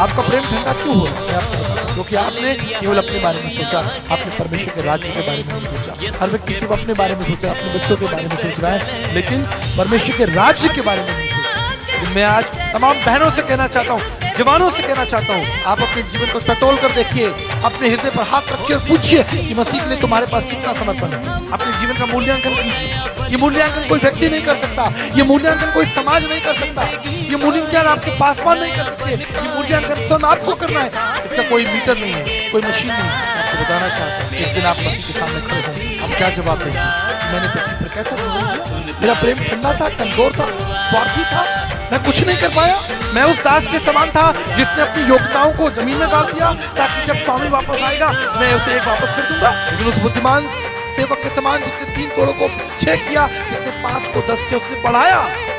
आपका प्रेम ठंडा क्यों हो रहा है? आपको बताता हूं, क्योंकि आपने केवल अपने बारे में सोचा, आपने परमेश्वर के राज्य के बारे में नहीं सोचा। हर व्यक्ति सिर्फ अपने बारे में सोचा, अपने बच्चों के बारे में सोच रहा है, लेकिन परमेश्वर के राज्य के बारे में नहीं सोचा। मैं आज तमाम बहनों से कहना चाहता हूँ, जवानों से कहना चाहता हूँ, आप अपने जीवन को टटोल कर देखिए, अपने हृदय पर हाथ रखिए और पूछिए कि मसीह के लिए तुम्हारे पास कितना समर्पण है। अपने जीवन का मूल्यांकन कीजिए। ये मूल्यांकन कोई व्यक्ति नहीं कर सकता, ये मूल्यांकन कोई समाज नहीं कर सकता, ये मूल्यांकन आपके पासवान नहीं कर सकते, ये मूल्यांकन स्वयं आपको करना है। इसका कोई मीटर नहीं है, कोई मशीन नहीं है। आपको बताना चाहता हूँ, एक दिन आप मसीह के सामने खड़े होंगे, आप क्या जवाब देंगे? मैंने पृथ्वी पर कैसा किया? मेरा प्रेम ठंडा था, कमजोर था, स्वार्थी था, मैं कुछ नहीं कर पाया। मैं उस दास के समान था जिसने अपनी योग्यताओं को जमीन में डाल दिया ताकि जब स्वामी वापस आएगा मैं उसे एक वापस कर दूंगा। लेकिन उस बुद्धिमान सेवक के समान जिसने 3 करोड़ को 6 किया, जिसने 5 को 10 किया, उसने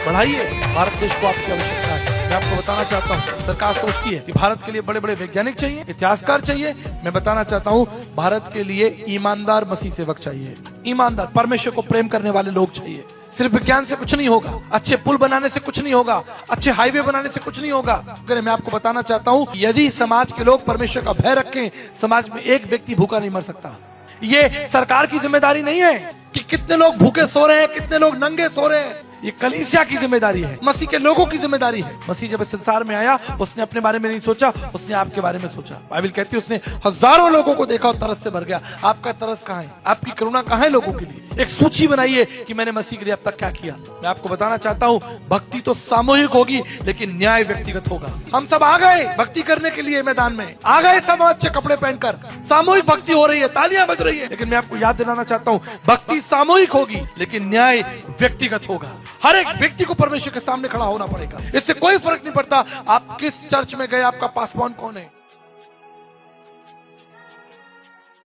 बढ़ाइए। भारत देश को आपकी आवश्यकता है। मैं आपको बताना चाहता हूँ, सरकार सोचती है कि भारत के लिए बड़े बड़े वैज्ञानिक चाहिए, इतिहासकार चाहिए। मैं बताना चाहता हूँ, भारत के लिए ईमानदार मसीह सेवक चाहिए, ईमानदार परमेश्वर को प्रेम करने वाले लोग चाहिए। सिर्फ विज्ञान से कुछ नहीं होगा, अच्छे पुल बनाने से कुछ नहीं होगा, अच्छे हाईवे बनाने से कुछ नहीं होगा। अगर मैं आपको बताना चाहता हूँ, यदि समाज के लोग परमेश्वर का भय रखें, समाज में एक व्यक्ति भूखा नहीं मर सकता। ये सरकार की जिम्मेदारी नहीं है कि कितने लोग भूखे सो रहे हैं, कितने लोग नंगे सो रहे हैं। ये कलीसिया की जिम्मेदारी है, मसीह के लोगों की जिम्मेदारी है। मसीह जब इस संसार में आया, उसने अपने बारे में नहीं सोचा, उसने आपके बारे में सोचा। बाइबल कहती है उसने हजारों लोगों को देखा और तरस से भर गया। आपका तरस कहाँ है? आपकी करुणा कहाँ है लोगों के लिए? एक सूची बनाइए कि मैंने मसीह के लिए अब तक क्या किया। मैं आपको बताना चाहता हूँ, भक्ति तो सामूहिक होगी लेकिन न्याय व्यक्तिगत होगा। हम सब आ गए भक्ति करने के लिए, मैदान में आ गए, सब अच्छे कपड़े पहनकर, सामूहिक भक्ति हो रही है, तालियां बज रही है। लेकिन मैं आपको याद दिलाना चाहता हूँ, भक्ति सामूहिक होगी लेकिन न्याय व्यक्तिगत होगा। हर एक व्यक्ति को परमेश्वर के सामने खड़ा होना पड़ेगा। इससे कोई फर्क नहीं पड़ता आप किस चर्च में गए, आपका पासवान कौन है।